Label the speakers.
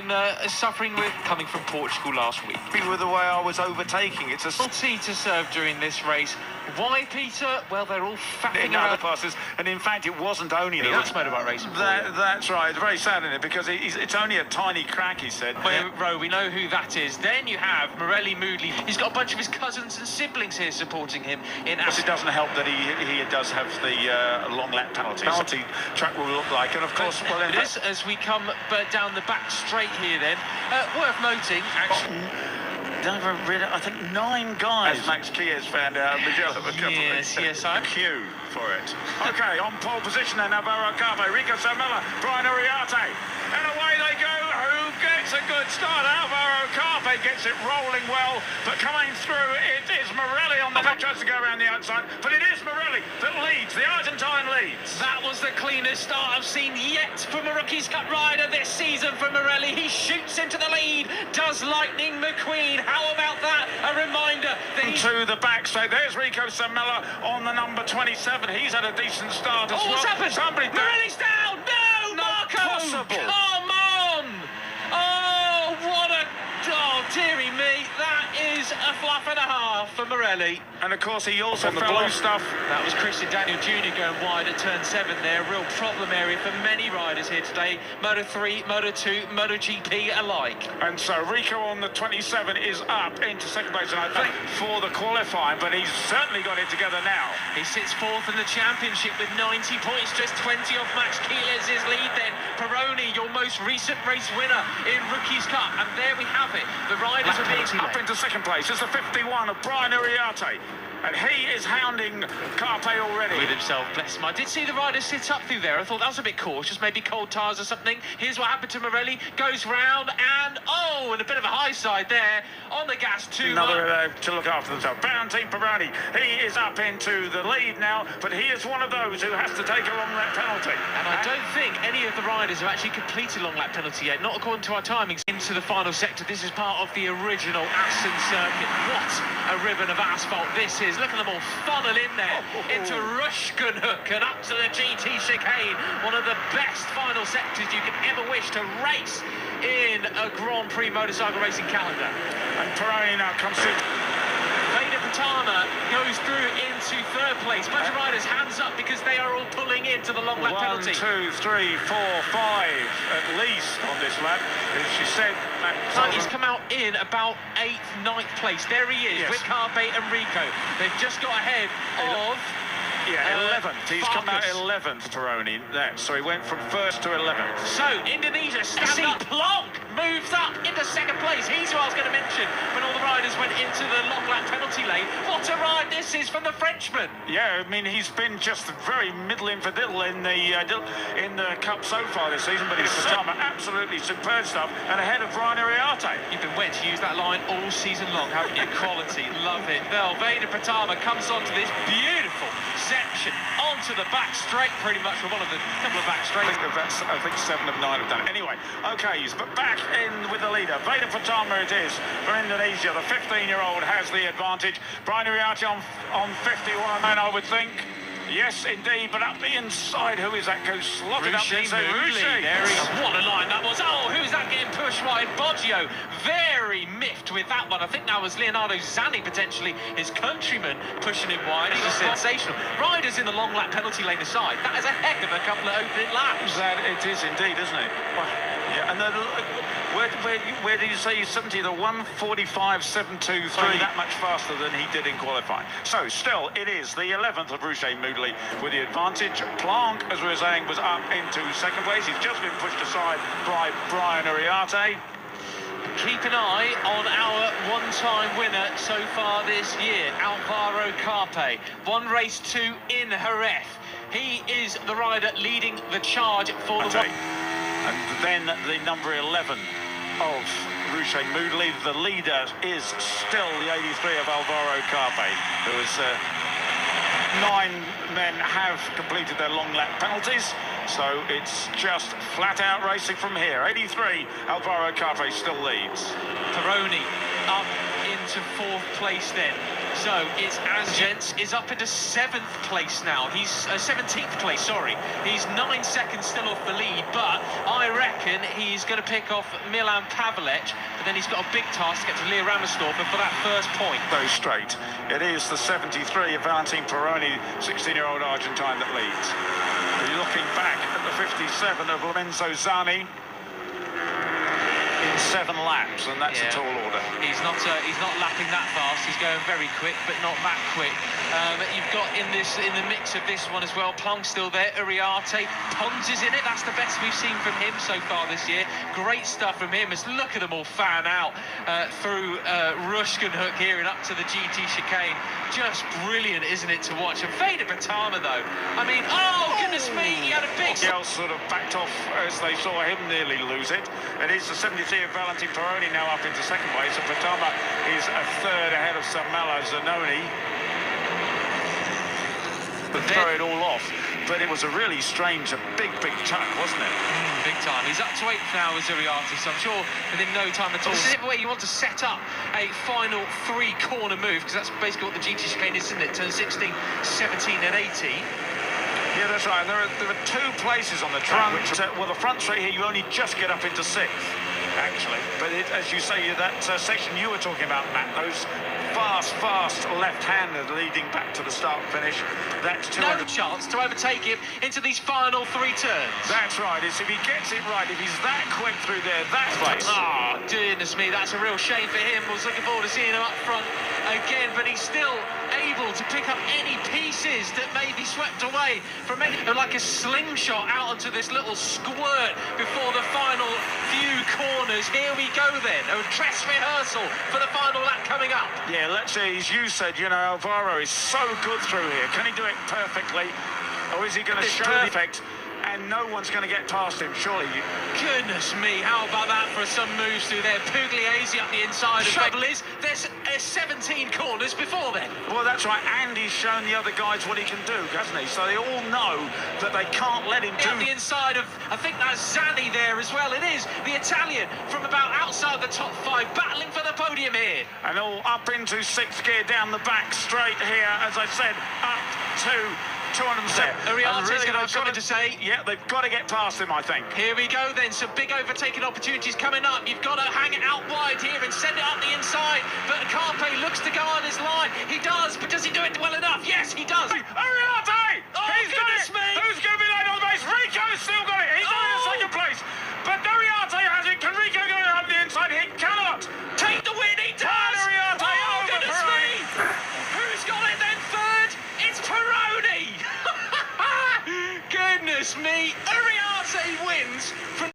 Speaker 1: been suffering with coming from Portugal last week.
Speaker 2: With the way I was overtaking, it's a
Speaker 1: Penalty to serve during this race. Why, Peter? Well, they're all faffing
Speaker 2: in
Speaker 1: around.
Speaker 2: other passes, and in fact, it wasn't only the.
Speaker 1: That's motorbike racing.
Speaker 2: That's right. It's very sad, isn't it? Because it's only a tiny crack, he said.
Speaker 1: Row, we know who that is. Then you have Morelli Moodley. He's got a bunch of his cousins and siblings here supporting him in.
Speaker 2: It doesn't help that he does have the long lap penalty. Penalty track will look like, and of course, well, then
Speaker 1: this as we come down the back straight here. Then worth noting, actually.
Speaker 2: I think 9 guys. As Max Kiers found out.
Speaker 1: Yes, I
Speaker 2: queue for it. Okay, on pole position then, Alvaro Carpe, Rico Samela, Brian Uriarte, and away they go. Who gets a good start? Alvaro Carpe gets it rolling well, but coming through, it is Morelli on the top. Tries to go around the outside, but it is Morelli that leads. The Argentine leads.
Speaker 1: That was the cleanest start I've seen yet from a Rookies Cup rider this season for Morelli. He shoots into the lead, does Lightning McQueen. How about that? A reminder that
Speaker 2: to the back straight. There's Rico Samela on the number 27. He's had a decent start as well.
Speaker 1: What's happened? Morelli's down. No, Marco.
Speaker 2: Possible.
Speaker 1: Come on. Oh, what a... Oh, dearie me. That is a flap and a half for Morelli.
Speaker 2: And of course, he also fell off stuff.
Speaker 1: That was Christian Daniel Jr. going wide at turn 7 there. Real problem area for many riders here today. Moto3, Moto2, MotoGP alike.
Speaker 2: And so Rico on the 27 is up into second place, and I think for the qualifying, but he's certainly got it together now.
Speaker 1: He sits 4th in the championship with 90 points, just 20 off Max Kielez's lead then. Peroni, your most recent race winner in Rookies Cup. And there we have it. The riders are being
Speaker 2: up into second place. It's the 51 of Brian Uriarte. And he is hounding Carpe already.
Speaker 1: With himself, bless him. I did see the rider sit up through there. I thought that was a bit cautious, maybe cold tyres or something. Here's what happened to Morelli. Goes round and, and a bit of a high side there. On the gas, too much.
Speaker 2: Another to look after themselves. Valentine Peroni, he is up into the lead now, but he is one of those who has to take a long lap penalty.
Speaker 1: And I don't think any of the riders have actually completed long lap penalty yet, not according to our timings. Into the final sector, this is part of the original Assen circuit. What a ribbon of asphalt this is. Look at them all funnel in there into Rushkenhook and up to the GT chicane. One of the best final sectors you can ever wish to race in a Grand Prix motorcycle racing calendar.
Speaker 2: And Peroni now comes through.
Speaker 1: Veda Pratama goes through into 3rd place. Bunch of riders hands up because they are all pulling into the long lap penalty.
Speaker 2: 1, 2, 3, 4, 5 at least on this lap. As she said,
Speaker 1: he's come out in about 8th, 9th place. There he is, with Carpe and Rico. They've just got ahead of...
Speaker 2: 11th. He's come out 11th, Peroni. So he went from 1st to 11th.
Speaker 1: So, Indonesia, stand up. Plonk moves up into 2nd place. He's who I was going to mention when all the riders went into the long lap penalty lane. What a ride this is from the Frenchman.
Speaker 2: Yeah, I mean, he's been just very middle infidel in the Cup so far this season, but he's absolutely superb stuff, and ahead of Brian Uriarte.
Speaker 1: You've been wet to use that line all season long, haven't you? Quality, love it. Well, Veda Pratama comes onto this beautiful section onto the back straight, pretty much for one of the couple of back straights.
Speaker 2: I think 7 of 9 have done it. Anyway, okay, but back in with the leader. Veda Pratama it is for Indonesia. The 15-year-old has the advantage. Brian Uriarte on 51, and I would think. Yes, indeed, but up the inside, who is that? Goes slotted up the inside.
Speaker 1: There he is. What a line that was. Oh, who's that getting pushed wide? Boggio, very miffed with that one. I think that was Leonardo Zanni, potentially, his countryman, pushing him wide. He was sensational. Riders in the long lap penalty lane aside, that is a heck of a couple of opening laps.
Speaker 2: That it is indeed, isn't it? Well, yeah, and then where did you say he's 70? The 1:45.723, that much faster than he did in qualifying. So still, it is the 11th of Roger Moodley with the advantage. Planck, as we were saying, was up into 2nd place. He's just been pushed aside by Brian Uriarte.
Speaker 1: Keep an eye on our one-time winner so far this year, Alvaro Carpe. 1 race 2 in Jerez. He is the rider leading the charge for the one.
Speaker 2: And then the number 11 of Roger Moodley. The leader is still the 83 of Alvaro Carpe, who is 9 men have completed their long lap penalties, so it's just flat out racing from here. 83, Alvaro Carpe still leads.
Speaker 1: Peroni up into 4th place then. So it's Gents is up into 7th place now. He's 17th place, sorry. He's 9 seconds still off the lead, but I reckon he's going to pick off Milan Pavelec, but then he's got a big task to get to Leo Ramersdorf for that first point.
Speaker 2: Very straight. It is the 73 of Valentin Peroni, 16-year-old Argentine that leads. You're looking back at the 57 of Lorenzo Zani in 7 laps, and that's a tall order.
Speaker 1: He's not lapping that fast. He's going very quick, but not that quick. You've got in the mix of this one as well. Plung's still there. Uriarte, Pons is in it. That's the best we've seen from him so far this year. Great stuff from him. As look at them all fan out through Rushkenhoek here and up to the GT chicane. Just brilliant, isn't it, to watch? And Veda Pratama, though. I mean, oh goodness me, he had a big.
Speaker 2: Else sort of backed off as they saw him nearly lose it. It is the 73 of Valentin Peroni now up into 2nd place, and Pratama is a 3rd ahead of Samela Zanoni. But throw it all off. But it was a really strange, a big tuck, wasn't it?
Speaker 1: Big time. He's up to 8th now with Uriarte, so I'm sure within no time at all. This is the way you want to set up a final 3-corner move, because that's basically what the GT chicane is, isn't it? Turn 16, 17 and 18.
Speaker 2: Yeah, that's right. There are 2 places on the track. Well, the front straight here, you only just get up into 6th, actually. But as you say, that section you were talking about, Matt, those fast left-hander leading back to the start-finish, that's
Speaker 1: no chance to overtake him into these final 3 turns.
Speaker 2: That's right. It's if he gets it right, if he's that quick through there, that place.
Speaker 1: Oh, goodness me, that's a real shame for him. I was looking forward to seeing him up front again, but he's still able to pick up any pieces that may be swept away from any, like a slingshot out onto this little squirt before the final few corners. Here we go then, a dress rehearsal for the final lap coming up.
Speaker 2: Yeah, let's see, as you said, you know, Alvaro is so good through here. Can he do it perfectly, or is he going to show the effect? And no one's going to get past him, surely.
Speaker 1: Goodness me, how about that for some moves through there? Pugliese up the inside of Trouble is, there's 17 corners before then.
Speaker 2: Well, that's right, and he's shown the other guys what he can do, hasn't he? So they all know that they can't let him do.
Speaker 1: Up the inside of, I think that's Zani there as well. It is the Italian from about outside the top 5, battling for the podium here.
Speaker 2: And all up into 6th gear down the back straight here, as I said, up to 207.
Speaker 1: Uriarte's going to have something to say.
Speaker 2: Yeah, they've got to get past him, I think.
Speaker 1: Here we go then, some big overtaking opportunities coming up. You've got to hang it out wide here and send it up the inside. But Carpe looks to go on his line. He does, but does he do it well enough? Yes, he does.
Speaker 2: Hey, Uriarte!
Speaker 1: Oh,
Speaker 2: he's
Speaker 1: goodness me!
Speaker 2: Who's going to be late on the base? Rico's still got it. He's on in 2nd place. But Uriarte has it. Can Rico go up the inside? He cannot.
Speaker 1: Take the win, he does!
Speaker 2: Uriarte over
Speaker 1: goodness
Speaker 2: Peroni.
Speaker 1: Me! Who's got it then 3rd? It's Peroni! Goodness me, Uriarte wins from